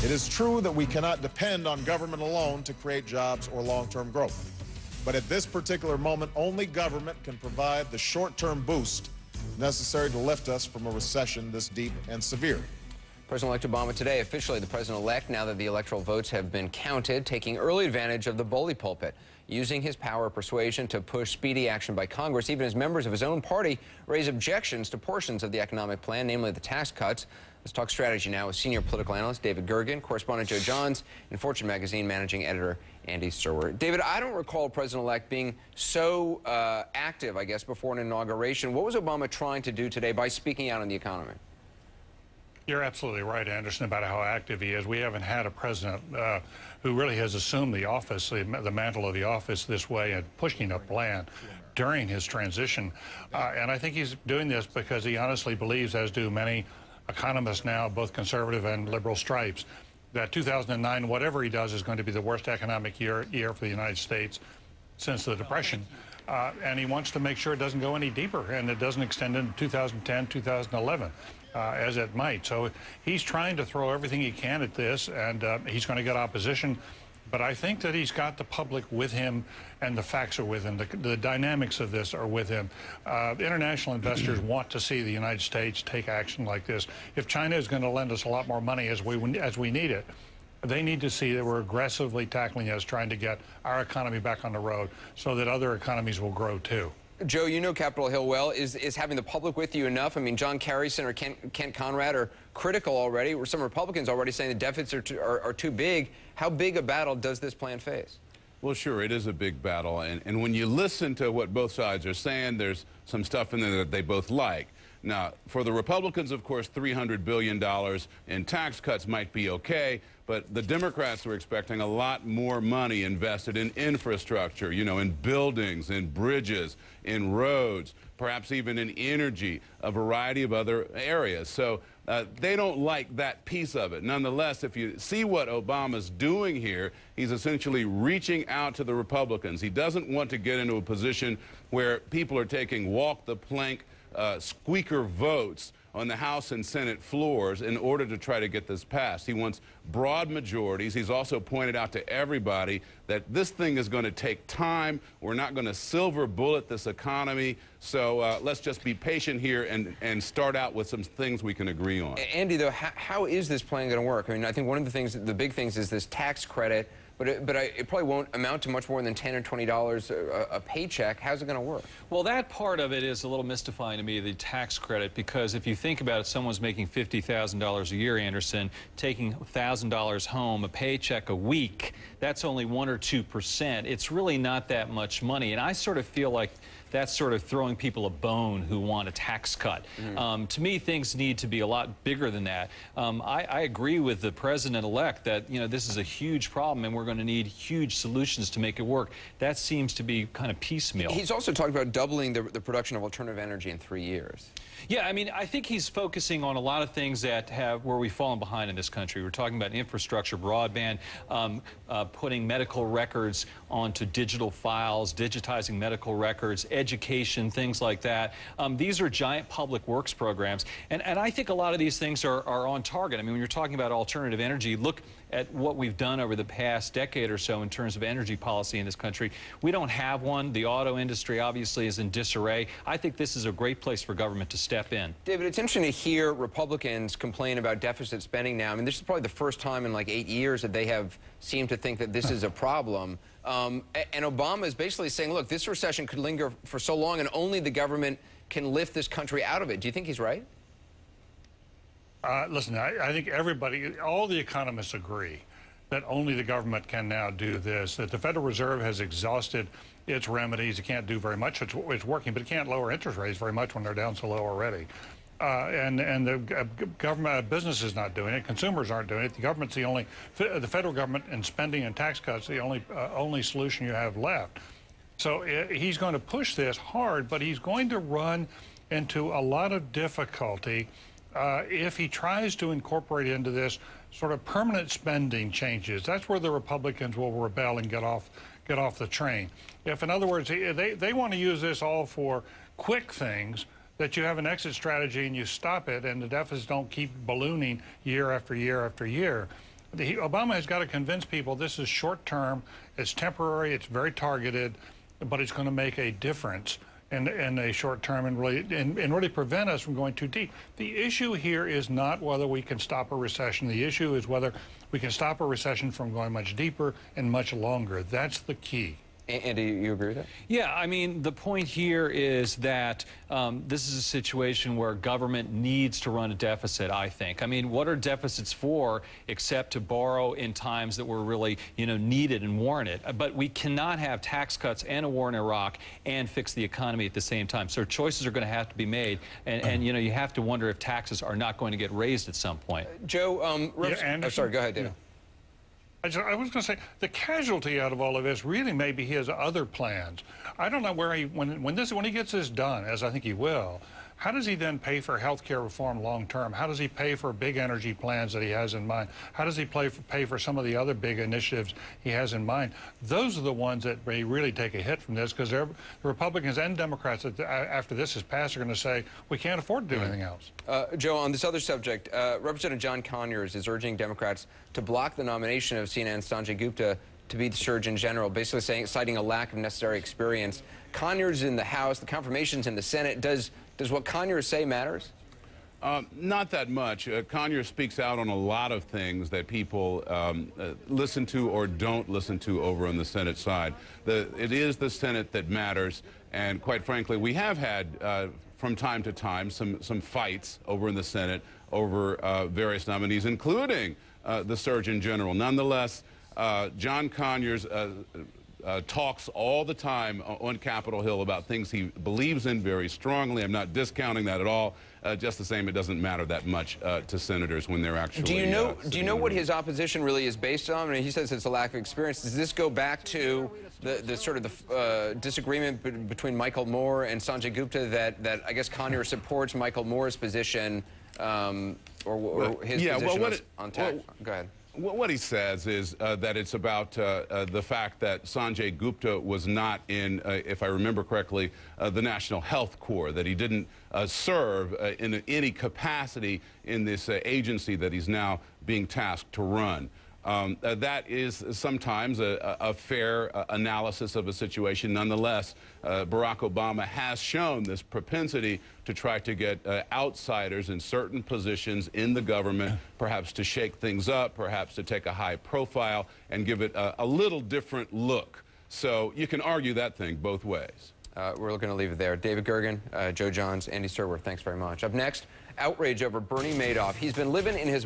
It is true that we cannot depend on government alone to create jobs or long-term growth. But at this particular moment, only government can provide the short-term boost necessary to lift us from a recession this deep and severe. President-elect Obama today, officially the president-elect, now that the electoral votes have been counted, taking early advantage of the bully pulpit, using his power of persuasion to push speedy action by Congress, even as members of his own party raise objections to portions of the economic plan, namely the tax cuts. Let's talk strategy now with senior political analyst David Gergen, correspondent Joe Johns, and Fortune magazine managing editor Andy Serwer. David, I don't recall President-elect being so active, I guess, before an inauguration. What was Obama trying to do today by speaking out on the economy? You're absolutely right, Anderson, about how active he is. We haven't had a president who really has assumed the office, the mantle of the office this way and pushing a plan during his transition. And I think he's doing this because he honestly believes, as do many economists now, both conservative and liberal stripes, that 2009, whatever he does, is going to be the worst economic year for the United States since the Depression. And he wants to make sure it doesn't go any deeper and it doesn't extend into 2010, 2011. As it might. So he's trying to throw everything he can at this, and he's going to get opposition. But I think that he's got the public with him, and the facts are with him. The dynamics of this are with him. International investors want to see the United States take action like this. If China is going to lend us a lot more money as we need it, they need to see that we're aggressively tackling us, trying to get our economy back on the road so that other economies will grow too. Joe, you know Capitol Hill well. Is having the public with you enough? I mean, John Kerry, Senator Kent Conrad are critical already, or some Republicans already saying the deficits are too big. How big a battle does this plan face? Well, sure, it is a big battle. And when you listen to what both sides are saying, there's some stuff in there that they both like. Now, for the Republicans, of course, $300 billion in tax cuts might be okay, but the Democrats are expecting a lot more money invested in infrastructure, you know, in buildings, in bridges, in roads, perhaps even in energy, a variety of other areas. So they don't like that piece of it. Nonetheless, if you see what Obama's doing here, he's essentially reaching out to the Republicans. He doesn't want to get into a position where people are taking walk-the-plank squeaker votes on the House and Senate floors in order to try to get this passed. He wants broad majorities. He's also pointed out to everybody that this thing is going to take time. We're not going to silver bullet this economy. So let's just be patient here and start out with some things we can agree on. Andy, though, how is this plan going to work? I mean, I think one of the big things is this tax credit, but it probably won't amount to much more than $10 or $20 a paycheck. How's it going to work? Well, that part of it is a little mystifying to me, the tax credit, because if you think about it, someone's making $50,000 a year, Anderson, taking $1,000 home, a paycheck a week, that's only 1 or 2%. It's really not that much money. And I sort of feel like that's sort of throwing people a bone who want a tax cut. To me, things need to be a lot bigger than that. I agree with the president-elect that, you know, this is a huge problem and we're going to need huge solutions to make it work. That seems to be kind of piecemeal. He's also talked about doubling the production of alternative energy in 3 years. Yeah, I mean, I think he's focusing on a lot of things that where we've fallen behind in this country. We're talking about infrastructure, broadband, putting medical records onto digital files, digitizing medical records, education, things like that. These are giant public works programs, and I think a lot of these things are on target. I mean, when you're talking about alternative energy, look at what we've done over the past decade or so in terms of energy policy in this country. We don't have one. The auto industry obviously is in disarray. I think this is a great place for government to step in. David, it's interesting to hear Republicans complain about deficit spending now. I mean, this is probably the first time in like 8 years that they have seemed to think that this is a problem. And Obama is basically saying, look, this recession could linger for so long and only the government can lift this country out of it. Do you think he's right? Listen, I think everybody, all the economists agree that only the government can now do this, that the Federal Reserve has exhausted its remedies. It can't do very much. It's working, but it can't lower interest rates very much when they're down so low already. And the government, business is not doing it. Consumers aren't doing it. The government's the federal government and spending and tax cuts, the only solution you have left. So he's going to push this hard, but he's going to run into a lot of difficulty if he tries to incorporate into this sort of permanent spending changes. That's where the Republicans will rebel and get off the train. If, in other words, they want to use this all for quick things, that you have an exit strategy and you stop it and the deficits don't keep ballooning year after year after year, Obama has got to convince people this is short-term, it's temporary, it's very targeted, but it's going to make a difference in a short term and really prevent us from going too deep. The issue here is not whether we can stop a recession. The issue is whether we can stop a recession from going much deeper and much longer. That's the key. Andy, you agree with that? Yeah, I mean, the point here is that this is a situation where government needs to run a deficit, I think. I mean, what are deficits for except to borrow in times that were really, needed and warranted? But we cannot have tax cuts and a war in Iraq and fix the economy at the same time. So choices are going to have to be made. And you have to wonder if taxes are not going to get raised at some point. Joe, sorry, go ahead, David. Yeah. I was going to say, the casualty out of all of this really maybe he has other plans. I don't know where when he gets this done, as I think he will, how does he then pay for health care reform long term? How does he pay for big energy plans that he has in mind? How does he pay for some of the other big initiatives he has in mind? Those are the ones that may really take a hit from this, because the Republicans and Democrats, after this is passed, are going to say, we can't afford to do anything else. Joe, on this other subject, Representative John Conyers is urging Democrats to block the nomination of CNN's Sanjay Gupta to be the Surgeon General, basically citing a lack of necessary experience. Conyers in the House, the confirmations in the Senate. Does what Conyers say matters? Not that much. Conyers speaks out on a lot of things that people listen to or don't listen to over on the Senate side. It is the Senate that matters, and quite frankly, we have had from time to time some fights over in the Senate over various nominees, including the Surgeon General. Nonetheless, John Conyers talks all the time on Capitol Hill about things he believes in very strongly. I'm not discounting that at all. Just the same, it doesn't matter that much to senators when they're actually. Do you know what his opposition really is based on? I mean, he says it's a lack of experience. Does this go back to the sort of the disagreement between Michael Moore and Sanjay Gupta that I guess Conyers supports Michael Moore's position or his position on tax? Go ahead. What he says is that it's about the fact that Sanjay Gupta was not in, if I remember correctly, the National Health Corps, that he didn't serve in any capacity in this agency that he's now being tasked to run. That is sometimes a fair analysis of a situation. Nonetheless, Barack Obama has shown this propensity to try to get outsiders in certain positions in the government, perhaps to shake things up, perhaps to take a high profile and give it a little different look. So you can argue that thing both ways. We're going to leave it there. David Gergen, Joe Johns, Andy Serwer, thanks very much. Up next, outrage over Bernie Madoff. He's been living in his